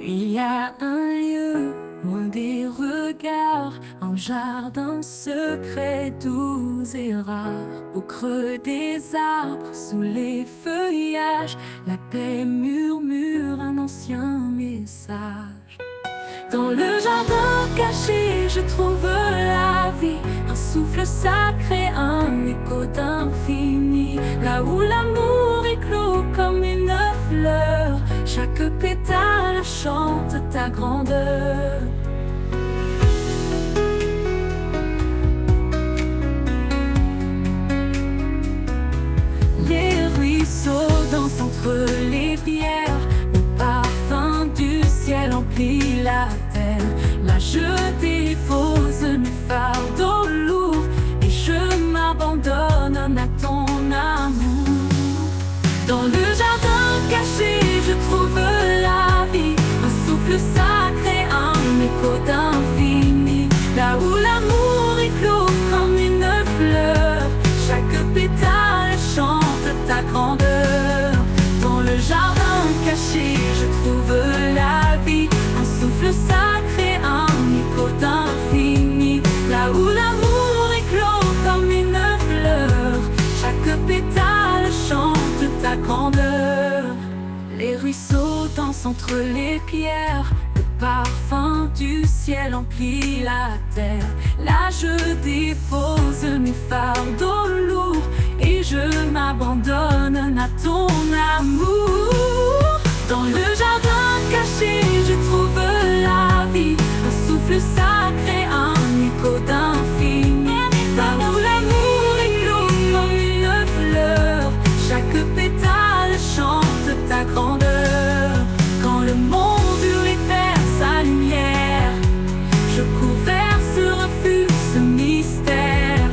Il y a un lieu loin des regards, un jardin secret, doux et rare. Au creux des arbres, sous les feuillages, la paix murmure un ancien message. Dans le jardin caché, je trouve la vie. Un souffle sacré, un écho d'infini. Là où l'amour éclot comme une fleur, chaque pétale chante ta grandeur. Les ruisseaux dansent entre les pierres, le parfum du ciel emplit la terre. Là je dépose mes fardeaux lourds et je m'abandonne à ton amour. Dans le jardin caché, je trouve la vie. Un souffle sacré, un écho d'infini. Là où l'amour éclot comme une fleur, chaque pétale chante ta grandeur. Dans le jardin caché, je trouve la vie. Un souffle sacré, un écho d'infini. Là où l'amour éclot comme une fleur, chaque pétale chante ta grandeur. Les ruisseaux dansent entre les pierres, le parfum du ciel emplit la terre. Là je dépose mes fardeaux lourds et je m'abandonne à ton amour. Dans le jardin caché, je trouve la vie. Un souffle sacré, un écho d'infini. Là où l'amour éclot comme une fleur, chaque pétale chante ta grandeur. Quand le monde hurle et perd sa lumière, je cours vers ce refuge, ce mystère.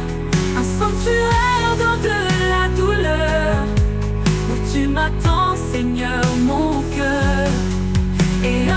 Un sanctuaire dans de la douleur, où tu m'attends, Seigneur, mon cœur. Et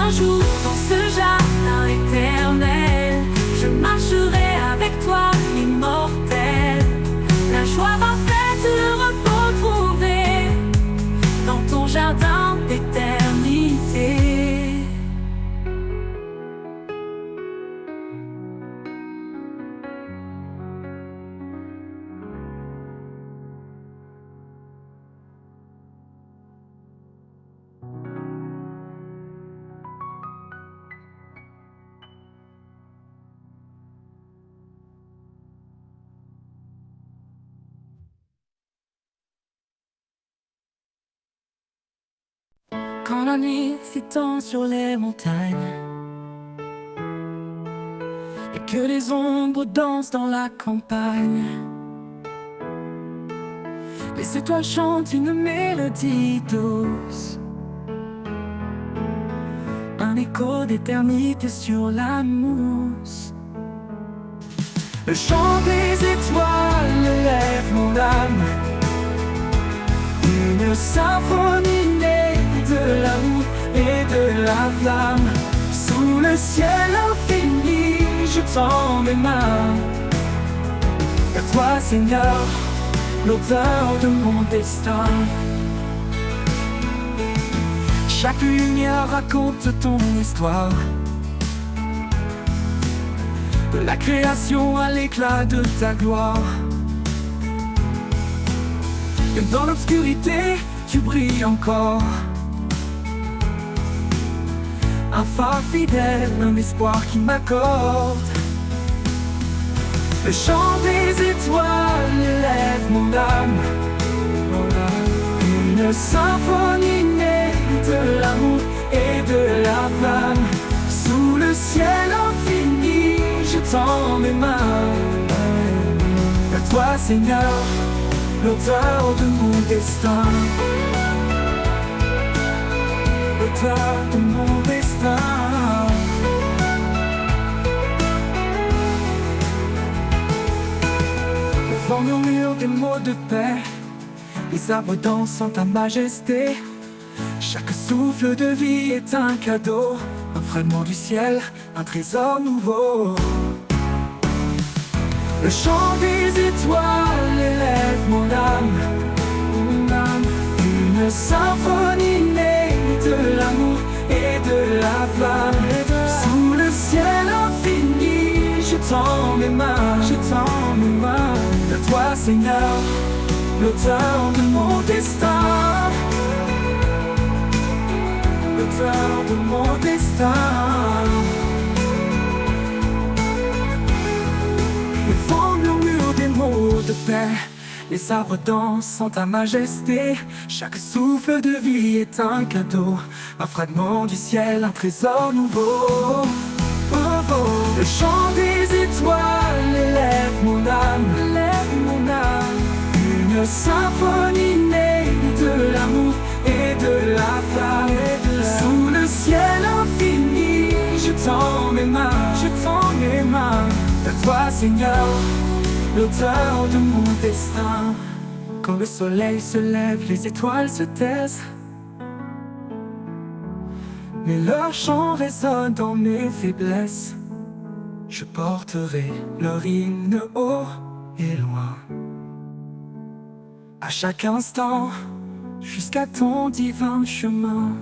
Quand la nuit s'étend sur les montagnes et que les ombres dansent dans la campagne, les étoiles chantent une mélodie douce, un écho d'éternité sur la mousse. Le chant des étoiles lève mon âme, une symphonie née de l'amour et de la flamme. Sous le ciel infini, je tends mes mains vers toi, Seigneur, l'auteur de mon destin. Chaque lumière raconte ton histoire, de la création à l'éclat de ta gloire. Et dans l'obscurité, tu brilles encore, un phare fidèle, un espoir qui m'accorde. Le chant des étoiles élève mon âme, une symphonie née de l'amour et de la flamme. Sous le ciel infini, je tends mes mains vers toi, Seigneur, l'auteur de mon destin, l'auteur de mon destin. Le vent murmure des mots de paix, les arbres dansent en ta majesté. Chaque souffle de vie est un cadeau, un fragment du ciel, un trésor nouveau. Le chant des étoiles élève mon âme, une symphonie née de l'amour et de la flamme. Sous le ciel infini, je tends mes mains vers toi, Seigneur, l'auteur de mon destin, l'auteur de mon destin. Le vent murmure des mots de paix, les arbres dansent en ta majesté. Chaque souffle de vie est un cadeau, un fragment du ciel, un trésor nouveau. Oh, oh. Le chant des étoiles élève mon âme, une symphonie née de l'amour et de la flamme. Sous le ciel infini, je tends mes mains vers toi, Seigneur, l'auteur de mon destin. Quand le soleil se lève, les étoiles se taisent, mais leur chant résonne dans mes faiblesses. Je porterai leur hymne haut et loin, à chaque instant, jusqu'à ton divin chemin.